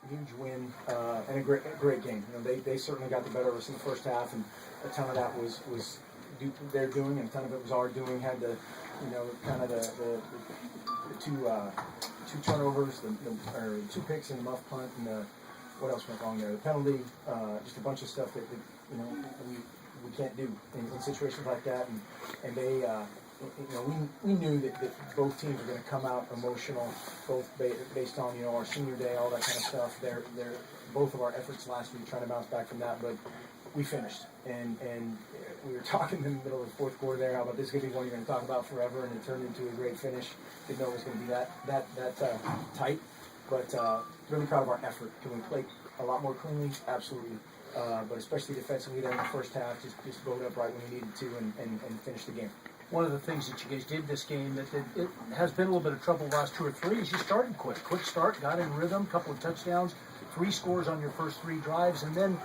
huge win and a great game. You know, they certainly got the better of us in the first half, and a ton of that was their doing, and a ton of it was our doing. Had the, you know, kind of the two turnovers, or 2 picks and the muff punt, and what else went wrong there? The penalty, just a bunch of stuff that you know we can't do in situations like that, and they. You know, we knew that both teams were going to come out emotional, both based on, you know, our senior day, all that kind of stuff. They're both of our efforts last week trying to bounce back from that, but we finished, and we were talking in the middle of the fourth quarter there. How about this is going to be one you're going to talk about forever, and it turned into a great finish. Didn't know it was going to be that tight, but really proud of our effort. Can we play a lot more cleanly? Absolutely. But especially defensively there in the first half, just bowed up right when we needed to and finish the game. One of the things that you guys did this game that it has been a little bit of trouble the last 2 or 3 is you started quick start, got in rhythm, couple of touchdowns, 3 scores on your first 3 drives, and then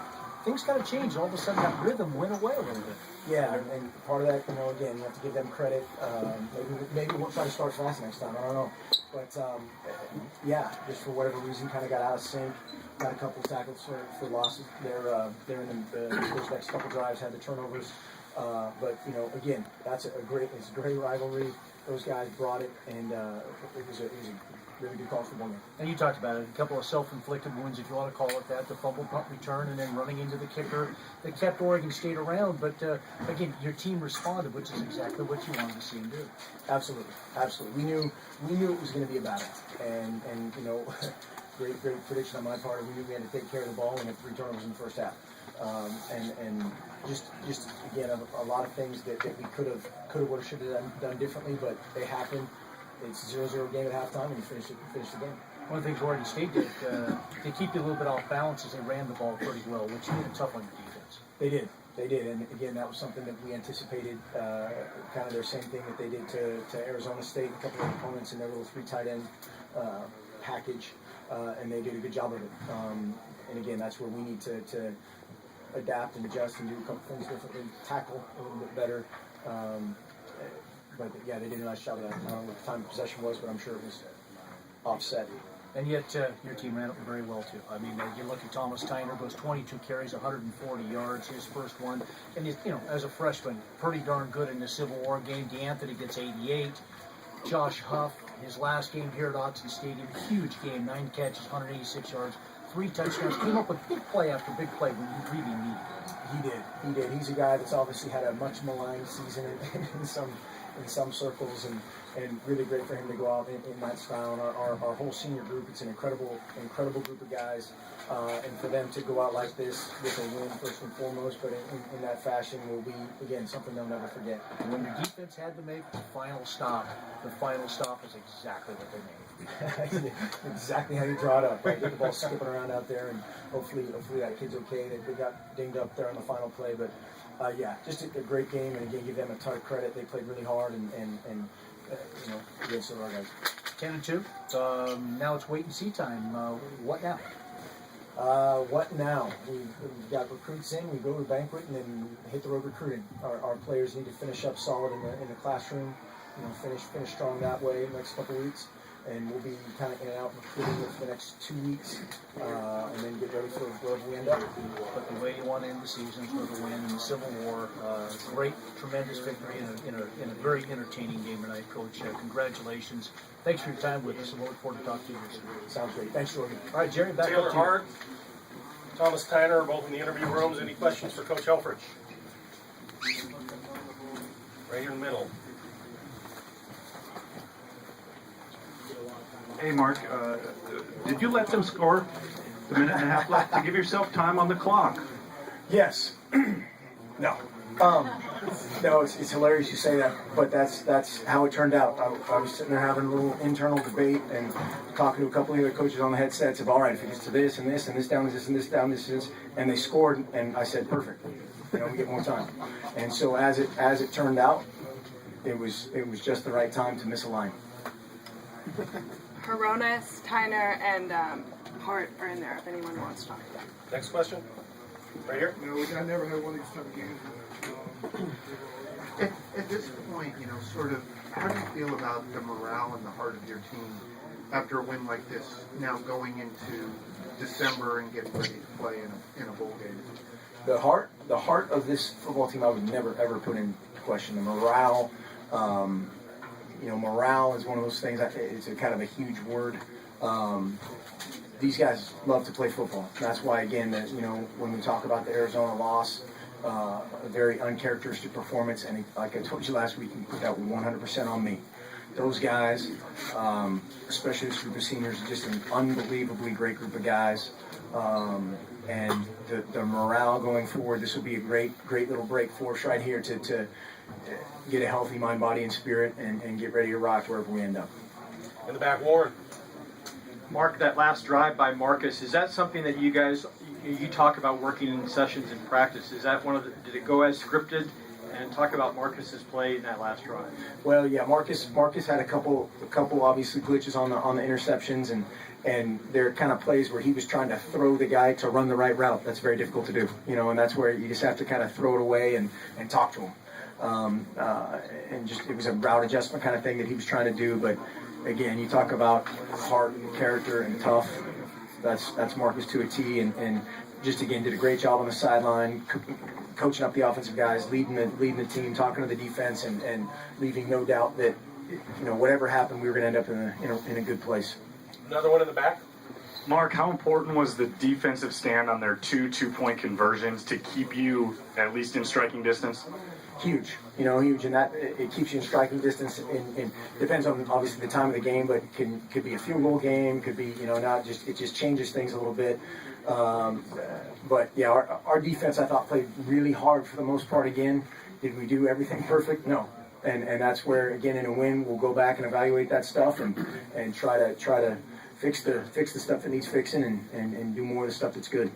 things kind of changed. All of a sudden that rhythm went away a little bit. Yeah, and part of that, you know, again, you have to give them credit. Maybe we'll try to start fast next time. I don't know, but yeah, just for whatever reason, kind of got out of sync. Got a couple of tackles for losses. They're in those next couple drives, had the turnovers. But you know, again, it's a great rivalry. Those guys brought it, and it was a really good call for one. And you talked about it, a couple of self-inflicted wounds, if you want to call it that, the fumble punt return, and then running into the kicker that kept Oregon State around. But again, your team responded, which is exactly what you wanted to see them do. Absolutely. We knew it was going to be a battle, and you know, great prediction on my part. We knew we had to take care of the ball and have 3 turnovers in the first half. And just again, a lot of things that we could have, would have, should have done differently, but they happened. It's 0-0 game at halftime, and you finish the game. One of the things Oregon State did, they keep you a little bit off balance as they ran the ball pretty well, which made it tough on your defense. They did, and again, that was something that we anticipated. Kind of their same thing that they did to Arizona State, a couple of opponents in their little 3 tight end package, and they did a good job of it. And again, that's where we need to adapt and adjust and do a couple things differently, tackle a little bit better. But yeah, they did a nice job of that. I don't know what the time of possession was, but I'm sure it was offset. And yet, your team ran it very well, too. I mean, you look at Thomas Tyner, goes 22 carries, 140 yards, his first one. And, you know, as a freshman, pretty darn good in the Civil War game. DeAnthony gets 88. Josh Huff, his last game here at Autzen Stadium, huge game, 9 catches, 186 yards, 3 touchdowns. Came up with big play after big play when you really needed it. He did. He's a guy that's obviously had a much maligned season in some circles, and really great for him to go out in that style. And our whole senior group, it's an incredible group of guys, and for them to go out like this with a win first and foremost, but in that fashion will be, again, something they'll never forget. When your defense had to make the final stop is exactly what they made. Exactly how you draw it up, right? Get the ball skipping around out there, and hopefully that kid's okay. They got dinged up there on the final play, but yeah, just a great game, and again, give them a ton of credit. They played really hard, and you know, against some of our guys. 10-2. Now it's wait and see time. What now? What now? We've got recruits in. We go to the banquet and then hit the road recruiting. Our players need to finish up solid in the classroom. You know, finish strong that way in the next couple of weeks. And we'll be kind of in and out recruiting for the next 2 weeks, and then get ready for wherever we end up. But the way you want to end the season is with a win in the Civil War. Great, tremendous victory in a very entertaining game tonight, Coach. Congratulations. Thanks for your time with us, and we'll look forward to talking to you this week. Sounds great. Thanks, Jordan. All right, Jerry, back Taylor up to you. Hart, Thomas Tyner, both in the interview rooms. Any questions for Coach Helfrich? Right here in the middle. Hey, Mark, did you let them score the minute and a half left to give yourself time on the clock? Yes. No. No, it's hilarious you say that, but that's how it turned out. I was sitting there having a little internal debate and talking to a couple of the other coaches on the headsets of, all right, if it gets to this and this and this down, this and this down, this is, and they scored, and I said, perfect. You know, we get more time. And so as it turned out, it was just the right time to miss a line. Horonis, Tyner, and Hart are in there if anyone wants to talk. Next question. Right here. No, I never had one of these type of games. At this point, you know, sort of, how do you feel about the morale and the heart of your team after a win like this, now going into December and get ready to play in a bowl game? The heart of this football team, I would never ever put in question. The morale, morale is one of those things. It's a kind of a huge word. These guys love to play football. That's why, again, when we talk about the Arizona loss, a very uncharacteristic performance, and like I told you last week, you put that 100% on me. Those guys, especially this group of seniors, are just an unbelievably great group of guys. And the morale going forward, this will be a great little break for us right here to get a healthy mind, body, and spirit and get ready to rock wherever we end up. In the back, Warren. Mark, that last drive by Marcus, is that something that you guys, you talk about working in sessions in practice? Is that did it go as scripted? And talk about Marcus's play in that last drive. Well, yeah, Marcus had a couple obviously glitches on the interceptions, and there are kind of plays where he was trying to throw the guy to run the right route. That's very difficult to do, and that's where you just have to kind of throw it away and talk to him. And just it was a route adjustment kind of thing that he was trying to do. But again, you talk about heart and character and tough. That's Marcus to a T, and just again did a great job on the sideline, coaching up the offensive guys, leading the team, talking to the defense, and leaving no doubt that whatever happened, we were going to end up in a good place. Another one in the back. Mark, how important was the defensive stand on their two-point conversions to keep you at least in striking distance? Huge, huge, and that it keeps you in striking distance. And depends on obviously the time of the game, but could be a field goal game, could be not just it just changes things a little bit. But yeah, our defense I thought played really hard for the most part. Again, did we do everything perfect? No, and that's where again in a win we'll go back and evaluate that stuff and try to fix the stuff that needs fixing and do more of the stuff that's good.